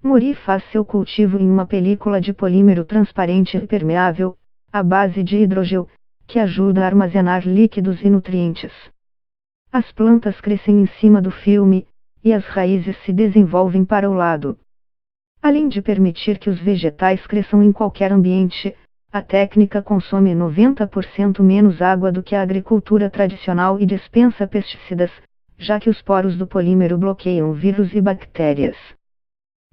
Mori faz seu cultivo em uma película de polímero transparente e permeável, à base de hidrogel, que ajuda a armazenar líquidos e nutrientes. As plantas crescem em cima do filme, e as raízes se desenvolvem para o lado. Além de permitir que os vegetais cresçam em qualquer ambiente, a técnica consome 90% menos água do que a agricultura tradicional e dispensa pesticidas, já que os poros do polímero bloqueiam vírus e bactérias.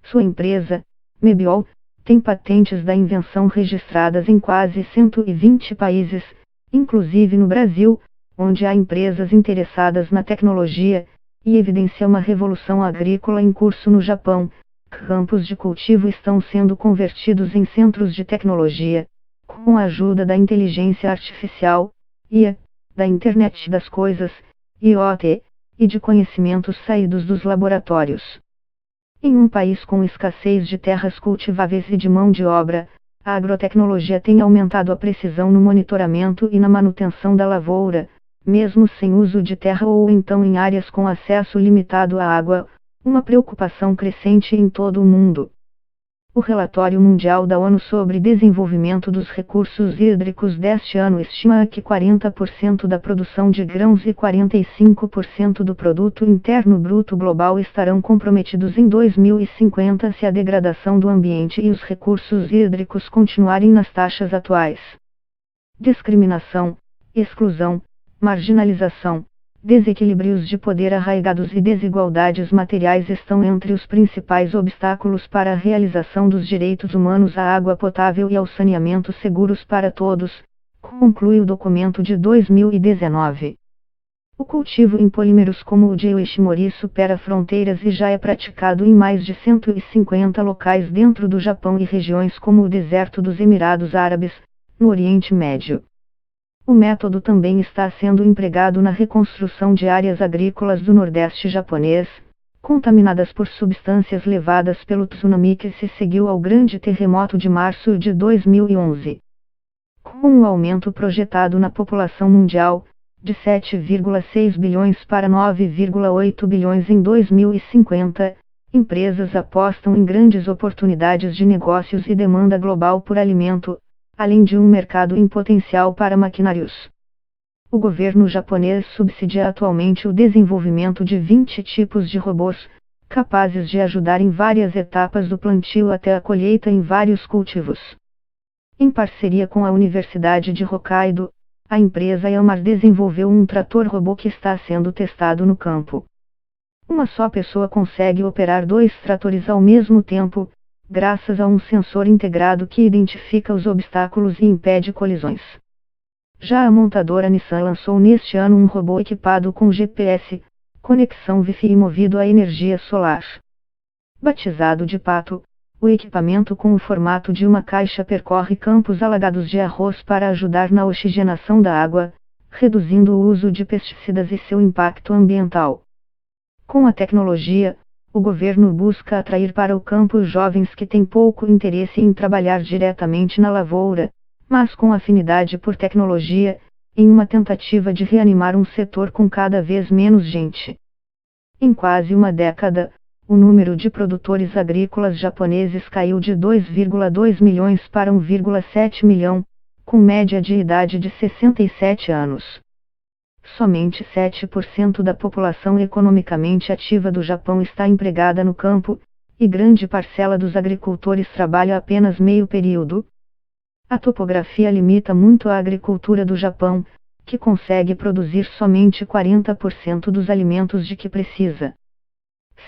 Sua empresa, Mebiol, tem patentes da invenção registradas em quase 120 países, inclusive no Brasil, onde há empresas interessadas na tecnologia, e evidencia uma revolução agrícola em curso no Japão. Campos de cultivo estão sendo convertidos em centros de tecnologia, com a ajuda da inteligência artificial, IA, da Internet das Coisas, IoT, e de conhecimentos saídos dos laboratórios. Em um país com escassez de terras cultiváveis e de mão de obra, a agrotecnologia tem aumentado a precisão no monitoramento e na manutenção da lavoura, mesmo sem uso de terra ou então em áreas com acesso limitado à água, uma preocupação crescente em todo o mundo. O relatório mundial da ONU sobre desenvolvimento dos recursos hídricos deste ano estima que 40% da produção de grãos e 45% do produto interno bruto global estarão comprometidos em 2050 se a degradação do ambiente e os recursos hídricos continuarem nas taxas atuais. Discriminação, exclusão, marginalização, desequilíbrios de poder arraigados e desigualdades materiais estão entre os principais obstáculos para a realização dos direitos humanos à água potável e ao saneamento seguros para todos, conclui o documento de 2019. O cultivo em polímeros como o de Ueshimori supera fronteiras e já é praticado em mais de 150 locais dentro do Japão e regiões como o deserto dos Emirados Árabes, no Oriente Médio. O método também está sendo empregado na reconstrução de áreas agrícolas do Nordeste japonês, contaminadas por substâncias levadas pelo tsunami que se seguiu ao grande terremoto de março de 2011. Com o aumento projetado na população mundial, de 7,6 bilhões para 9,8 bilhões em 2050, empresas apostam em grandes oportunidades de negócios e demanda global por alimento, além de um mercado em potencial para maquinários. O governo japonês subsidia atualmente o desenvolvimento de 20 tipos de robôs, capazes de ajudar em várias etapas do plantio até a colheita em vários cultivos. Em parceria com a Universidade de Hokkaido, a empresa Yamar desenvolveu um trator robô que está sendo testado no campo. Uma só pessoa consegue operar 2 tratores ao mesmo tempo, graças a um sensor integrado que identifica os obstáculos e impede colisões. Já a montadora Nissan lançou neste ano um robô equipado com GPS, conexão Wi-Fi e movido a energia solar. Batizado de Pato, o equipamento com o formato de uma caixa percorre campos alagados de arroz para ajudar na oxigenação da água, reduzindo o uso de pesticidas e seu impacto ambiental. Com a tecnologia, o governo busca atrair para o campo os jovens que têm pouco interesse em trabalhar diretamente na lavoura, mas com afinidade por tecnologia, em uma tentativa de reanimar um setor com cada vez menos gente. Em quase uma década, o número de produtores agrícolas japoneses caiu de 2,2 milhões para 1,7 milhão, com média de idade de 67 anos. Somente 7% da população economicamente ativa do Japão está empregada no campo, e grande parcela dos agricultores trabalha apenas meio período. A topografia limita muito a agricultura do Japão, que consegue produzir somente 40% dos alimentos de que precisa.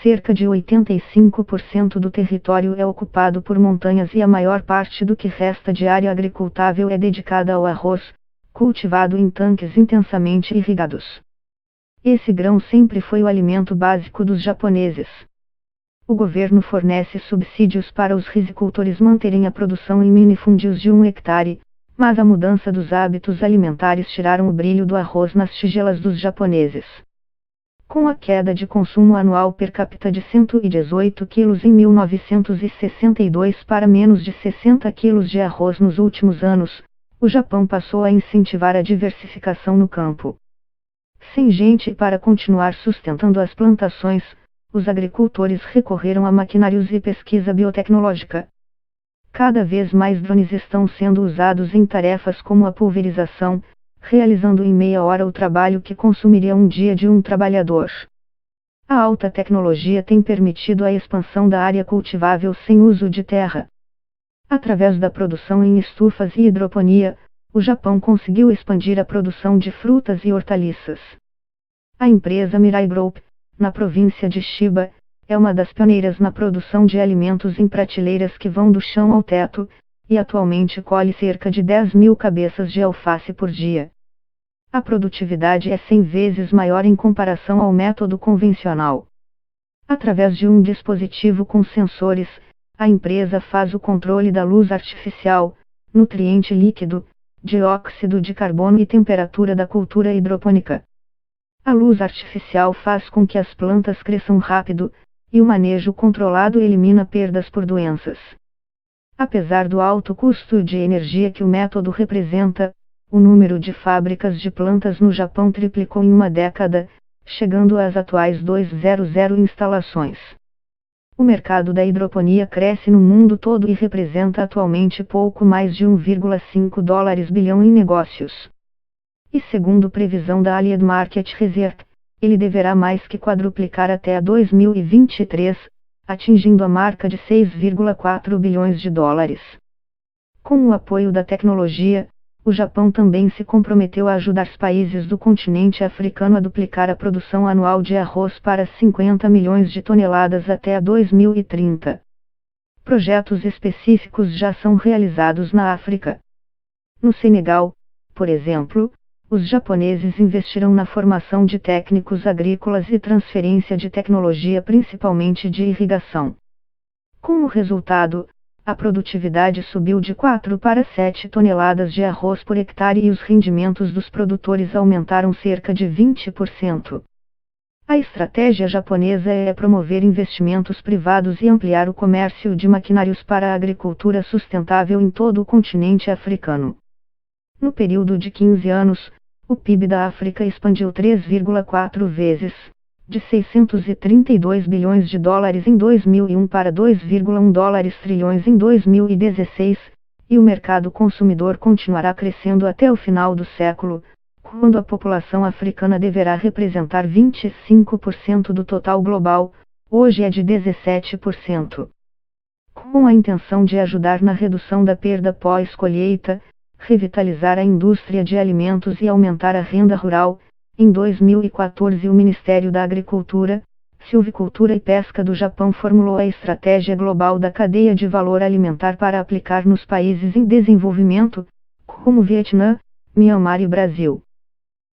Cerca de 85% do território é ocupado por montanhas e a maior parte do que resta de área agricultável é dedicada ao arroz, cultivado em tanques intensamente irrigados. Esse grão sempre foi o alimento básico dos japoneses. O governo fornece subsídios para os rizicultores manterem a produção em minifúndios de 1 hectare, mas a mudança dos hábitos alimentares tiraram o brilho do arroz nas tigelas dos japoneses. Com a queda de consumo anual per capita de 118 quilos em 1962 para menos de 60 quilos de arroz nos últimos anos, o Japão passou a incentivar a diversificação no campo. Sem gente para continuar sustentando as plantações, os agricultores recorreram a maquinários e pesquisa biotecnológica. Cada vez mais drones estão sendo usados em tarefas como a pulverização, realizando em meia hora o trabalho que consumiria um dia de um trabalhador. A alta tecnologia tem permitido a expansão da área cultivável sem uso de terra. Através da produção em estufas e hidroponia, o Japão conseguiu expandir a produção de frutas e hortaliças. A empresa Mirai Group, na província de Chiba, é uma das pioneiras na produção de alimentos em prateleiras que vão do chão ao teto, e atualmente colhe cerca de 10.000 cabeças de alface por dia. A produtividade é 100 vezes maior em comparação ao método convencional. Através de um dispositivo com sensores, a empresa faz o controle da luz artificial, nutriente líquido, dióxido de carbono e temperatura da cultura hidropônica. A luz artificial faz com que as plantas cresçam rápido, e o manejo controlado elimina perdas por doenças. Apesar do alto custo de energia que o método representa, o número de fábricas de plantas no Japão triplicou em uma década, chegando às atuais 200 instalações. O mercado da hidroponia cresce no mundo todo e representa atualmente pouco mais de 1,5 bilhão em negócios. E segundo previsão da Allied Market Research, ele deverá mais que quadruplicar até 2023, atingindo a marca de 6,4 bilhões de dólares. Com o apoio da tecnologia, o Japão também se comprometeu a ajudar os países do continente africano a duplicar a produção anual de arroz para 50 milhões de toneladas até 2030. Projetos específicos já são realizados na África. No Senegal, por exemplo, os japoneses investiram na formação de técnicos agrícolas e transferência de tecnologia principalmente de irrigação. Como resultado, a produtividade subiu de 4 para 7 toneladas de arroz por hectare e os rendimentos dos produtores aumentaram cerca de 20%. A estratégia japonesa é promover investimentos privados e ampliar o comércio de maquinários para a agricultura sustentável em todo o continente africano. No período de 15 anos, o PIB da África expandiu 3,4 vezes, de 632 bilhões de dólares em 2001 para 2,1 trilhões em 2016, e o mercado consumidor continuará crescendo até o final do século, quando a população africana deverá representar 25% do total global, hoje é de 17%. Com a intenção de ajudar na redução da perda pós-colheita, revitalizar a indústria de alimentos e aumentar a renda rural, em 2014 o Ministério da Agricultura, Silvicultura e Pesca do Japão formulou a Estratégia Global da Cadeia de Valor Alimentar para aplicar nos países em desenvolvimento, como Vietnã, Myanmar e Brasil.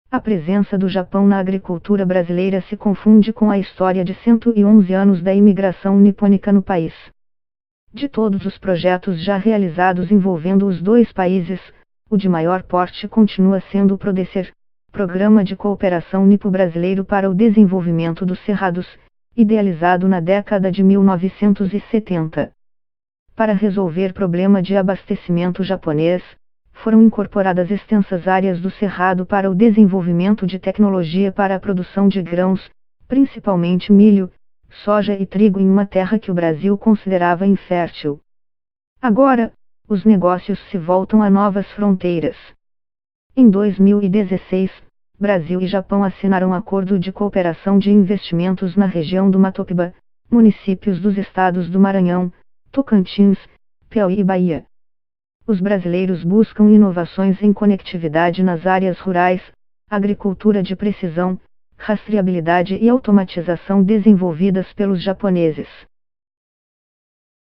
A presença do Japão na agricultura brasileira se confunde com a história de 111 anos da imigração nipônica no país. De todos os projetos já realizados envolvendo os dois países, o de maior porte continua sendo o PRODECER, Programa de Cooperação Nipo-Brasileiro para o Desenvolvimento dos Cerrados, idealizado na década de 1970. Para resolver problema de abastecimento japonês, foram incorporadas extensas áreas do Cerrado para o desenvolvimento de tecnologia para a produção de grãos, principalmente milho, soja e trigo em uma terra que o Brasil considerava infértil. Agora, os negócios se voltam a novas fronteiras. Em 2016, Brasil e Japão assinaram acordo de cooperação de investimentos na região do Mato Piba, municípios dos estados do Maranhão, Tocantins, Piauí e Bahia. Os brasileiros buscam inovações em conectividade nas áreas rurais, agricultura de precisão, rastreabilidade e automatização desenvolvidas pelos japoneses.